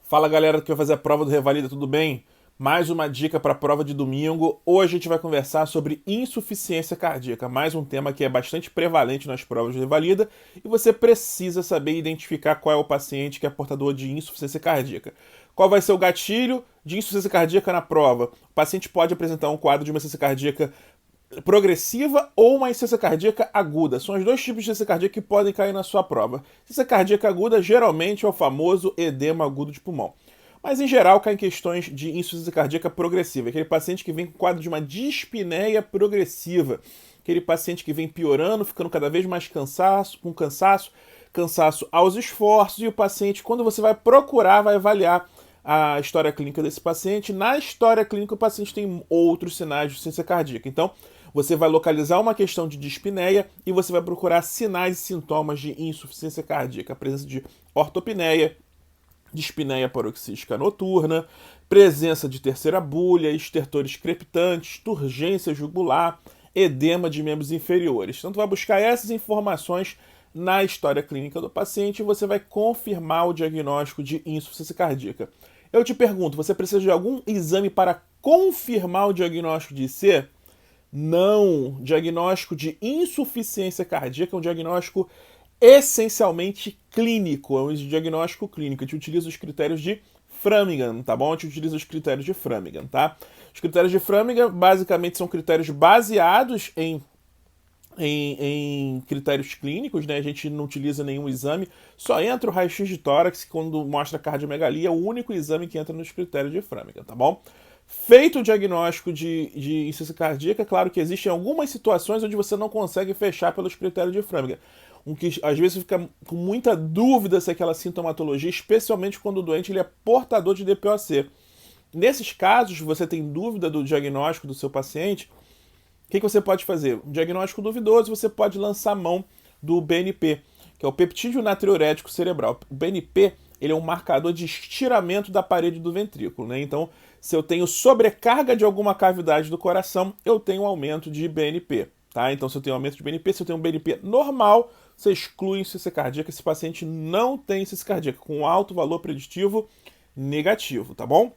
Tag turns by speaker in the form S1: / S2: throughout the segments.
S1: Fala galera que vai fazer a prova do Revalida, tudo bem? Mais uma dica para a prova de domingo. Hoje a gente vai conversar sobre insuficiência cardíaca, mais um tema que é bastante prevalente nas provas de Revalida e você precisa saber identificar qual é o paciente que é portador de insuficiência cardíaca. Qual vai ser o gatilho de insuficiência cardíaca na prova? O paciente pode apresentar um quadro de uma insuficiência cardíaca progressiva ou uma insuficiência cardíaca aguda. São os dois tipos de insuficiência cardíaca que podem cair na sua prova. Insuficiência cardíaca aguda geralmente é o famoso edema agudo de pulmão. Mas em geral cai em questões de insuficiência cardíaca progressiva, aquele paciente que vem com quadro de uma dispneia progressiva, aquele paciente que vem piorando, ficando cada vez mais cansaço aos esforços, e o paciente, quando você vai procurar, vai avaliar a história clínica desse paciente. Na história clínica, o paciente tem outros sinais de insuficiência cardíaca. Então, você vai localizar uma questão de dispneia e você vai procurar sinais e sintomas de insuficiência cardíaca. A presença de ortopneia, dispneia paroxística noturna, presença de terceira bulha, estertores crepitantes, turgência jugular, edema de membros inferiores. Então, tu vai buscar essas informações na história clínica do paciente e você vai confirmar o diagnóstico de insuficiência cardíaca. Eu te pergunto, você precisa de algum exame para confirmar o diagnóstico de IC? Não. Diagnóstico de insuficiência cardíaca é um diagnóstico essencialmente clínico, é um diagnóstico clínico. A gente utiliza os critérios de Framingham, tá bom? A gente utiliza os critérios de Framingham, tá? Os critérios de Framingham basicamente são critérios baseados em critérios clínicos, né? A gente não utiliza nenhum exame, só entra o raio-x de tórax quando mostra cardiomegalia, é o único exame que entra nos critérios de Framingham, tá bom? Feito o diagnóstico de insuficiência cardíaca, claro que existem algumas situações onde você não consegue fechar pelos critérios de Framingham. Que às vezes fica com muita dúvida se aquela sintomatologia, especialmente quando o doente ele é portador de DPOC. Nesses casos, você tem dúvida do diagnóstico do seu paciente, o que você pode fazer? Um diagnóstico duvidoso, você pode lançar mão do BNP, que é o peptídeo natriurético cerebral. O BNP ele é um marcador de estiramento da parede do ventrículo, né? Então, se eu tenho sobrecarga de alguma cavidade do coração, eu tenho um aumento de BNP, tá? Então, se eu tenho aumento de BNP, se eu tenho um BNP normal, você exclui insuficiência cardíaca. Esse paciente não tem insuficiência cardíaca, com alto valor preditivo negativo, tá bom?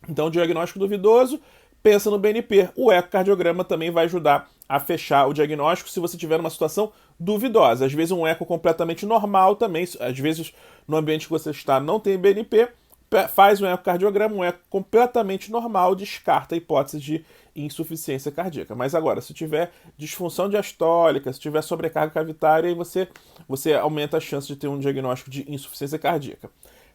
S1: Então, diagnóstico duvidoso, pensa no BNP. O ecocardiograma também vai ajudar a fechar o diagnóstico se você tiver numa situação duvidosa. Às vezes um eco completamente normal também, às vezes no ambiente que você está não tem BNP, faz um ecocardiograma, um eco completamente normal, descarta a hipótese de insuficiência cardíaca. Mas agora, se tiver disfunção diastólica, se tiver sobrecarga cavitária, aí você aumenta a chance de ter um diagnóstico de insuficiência cardíaca.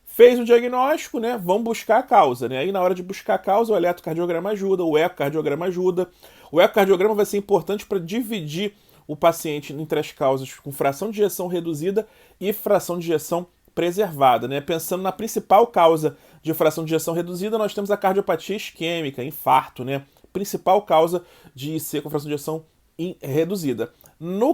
S1: Fez o diagnóstico, né? Vamos buscar a causa, né? Aí na hora de buscar a causa, o eletrocardiograma ajuda, o ecocardiograma ajuda. O ecocardiograma vai ser importante para dividir o paciente entre as causas com fração de ejeção reduzida e fração de ejeção preservada, né? Pensando na principal causa de fração de ejeção reduzida, nós temos a cardiopatia isquêmica, infarto, né? Principal causa de IC com fração de ejeção reduzida.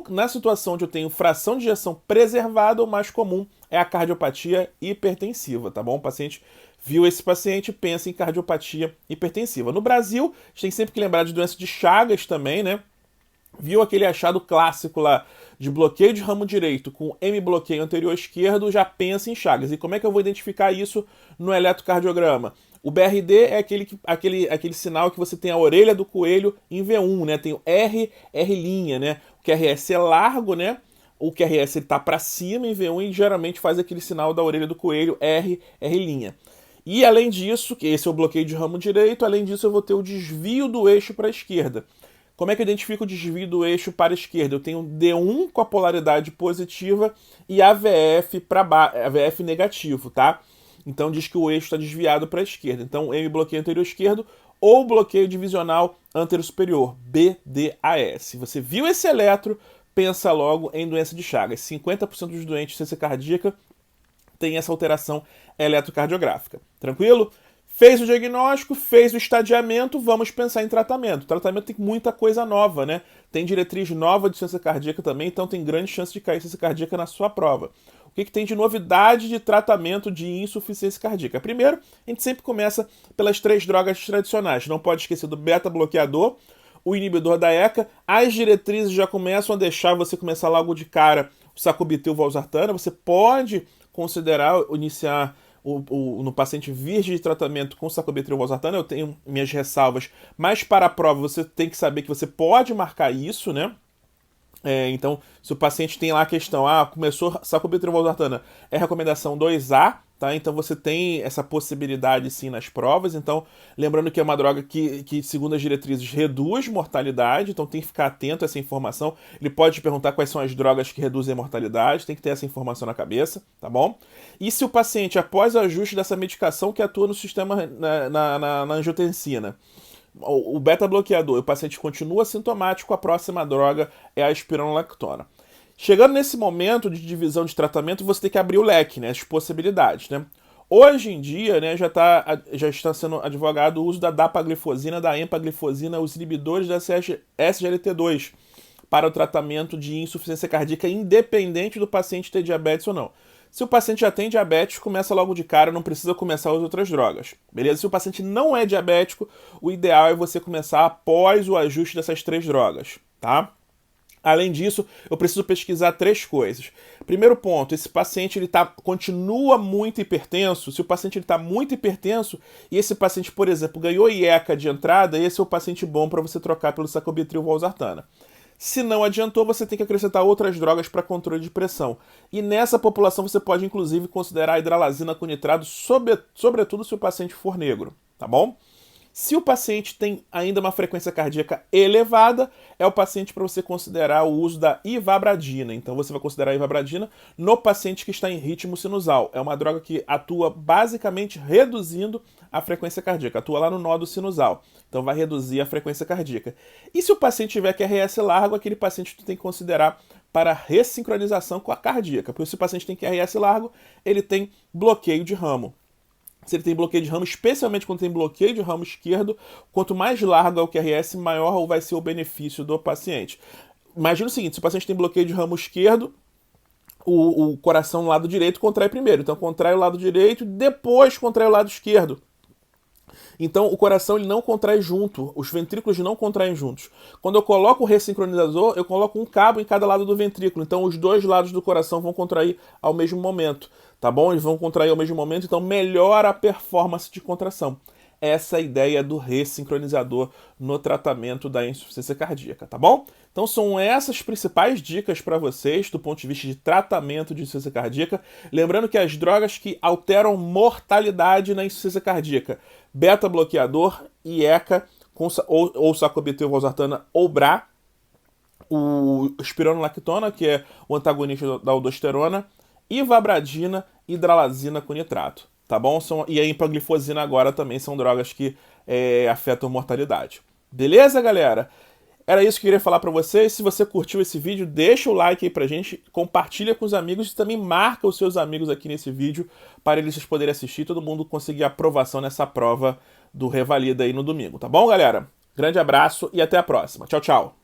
S1: Na situação onde eu tenho fração de ejeção preservada, o mais comum é a cardiopatia hipertensiva, tá bom? O paciente viu esse paciente, pensa em cardiopatia hipertensiva. No Brasil, a gente tem sempre que lembrar de doença de Chagas também, né? Viu aquele achado clássico lá de bloqueio de ramo direito com M-bloqueio anterior esquerdo, já pensa em Chagas. E como é que eu vou identificar isso no eletrocardiograma? O BRD é aquele sinal que você tem a orelha do coelho em V1, né? Tem o R', né? O QRS é largo, né? O QRS está para cima em V1 e geralmente faz aquele sinal da orelha do coelho R'. E além disso, que esse é o bloqueio de ramo direito, além disso eu vou ter o desvio do eixo para a esquerda. Como é que eu identifico o desvio do eixo para a esquerda? Eu tenho D1 com a polaridade positiva e AVF AVF negativo, tá? Então diz que o eixo está desviado para a esquerda. Então M bloqueio anterior esquerdo ou bloqueio divisional anterior superior, BDAS. Você viu esse eletro, pensa logo em doença de Chagas. 50% dos doentes de insuficiência cardíaca tem essa alteração eletrocardiográfica. Tranquilo? Fez o diagnóstico, fez o estadiamento, vamos pensar em tratamento. O tratamento tem muita coisa nova, né? Tem diretriz nova de insuficiência cardíaca também, então tem grande chance de cair insuficiência cardíaca na sua prova. O que tem de novidade de tratamento de insuficiência cardíaca? Primeiro, a gente sempre começa pelas 3 drogas tradicionais. Não pode esquecer do beta-bloqueador, o inibidor da ECA. As diretrizes já começam a deixar você começar logo de cara o sacubitril/valsartana. Você pode considerar iniciar no paciente virgem de tratamento com sacubitril valsartana, eu tenho minhas ressalvas, mas para a prova você tem que saber que você pode marcar isso, né? Então, se o paciente tem lá a questão, começou sacubitril valsartana, é recomendação 2A, tá? Então você tem essa possibilidade sim nas provas. Então, lembrando que é uma droga que segundo as diretrizes, reduz mortalidade, então tem que ficar atento a essa informação. Ele pode te perguntar quais são as drogas que reduzem a mortalidade, tem que ter essa informação na cabeça, tá bom? E se o paciente, após o ajuste dessa medicação que atua no sistema na angiotensina, o beta-bloqueador, o paciente continua sintomático, a próxima droga é a espironolactona. Chegando nesse momento de divisão de tratamento, você tem que abrir o leque, né, as possibilidades, né? Hoje em dia, né, já está sendo advogado o uso da dapaglifosina, da empaglifosina, os inibidores da SGLT2 para o tratamento de insuficiência cardíaca, independente do paciente ter diabetes ou não. Se o paciente já tem diabetes, começa logo de cara, não precisa começar as outras drogas, beleza? Se o paciente não é diabético, o ideal é você começar após o ajuste dessas 3 drogas, tá? Além disso, eu preciso pesquisar 3 coisas. Primeiro ponto, esse paciente continua muito hipertenso. Se o paciente está muito hipertenso e esse paciente, por exemplo, ganhou IECA de entrada, esse é o paciente bom para você trocar pelo sacubitril valsartana. Se não adiantou, você tem que acrescentar outras drogas para controle de pressão. E nessa população você pode, inclusive, considerar a hidralazina com nitrato, sobretudo se o paciente for negro, tá bom? Se o paciente tem ainda uma frequência cardíaca elevada, é o paciente para você considerar o uso da ivabradina. Então você vai considerar a ivabradina no paciente que está em ritmo sinusal. É uma droga que atua basicamente reduzindo a frequência cardíaca, atua lá no nódo sinusal. Então vai reduzir a frequência cardíaca. E se o paciente tiver QRS largo, aquele paciente tu tem que considerar para ressincronização com a cardíaca. Porque se o paciente tem QRS largo, ele tem bloqueio de ramo. Se ele tem bloqueio de ramo, especialmente quando tem bloqueio de ramo esquerdo, quanto mais largo é o QRS, maior vai ser o benefício do paciente. Imagina o seguinte, se o paciente tem bloqueio de ramo esquerdo, o coração no lado direito contrai primeiro. Então contrai o lado direito, depois contrai o lado esquerdo. Então o coração ele não contrai junto, os ventrículos não contraem juntos. Quando eu coloco o ressincronizador, eu coloco um cabo em cada lado do ventrículo. Então os 2 lados do coração vão contrair ao mesmo momento, tá bom? Eles vão contrair ao mesmo momento, então melhora a performance de contração. Essa é a ideia do ressincronizador no tratamento da insuficiência cardíaca, tá bom? Então são essas principais dicas para vocês do ponto de vista de tratamento de insuficiência cardíaca. Lembrando que as drogas que alteram mortalidade na insuficiência cardíaca, beta-bloqueador, IECA, ou sacubitril valsartana ou BRA, o espironolactona, que é o antagonista da aldosterona, ivabradina e hidralazina com nitrato. Tá bom? E a empaglifosina agora também são drogas que afetam mortalidade. Beleza, galera? Era isso que eu queria falar pra vocês. Se você curtiu esse vídeo, deixa o like aí pra gente, compartilha com os amigos e também marca os seus amigos aqui nesse vídeo para eles poderem assistir, todo mundo conseguir aprovação nessa prova do Revalida aí no domingo. Tá bom, galera? Grande abraço e até a próxima. Tchau, tchau.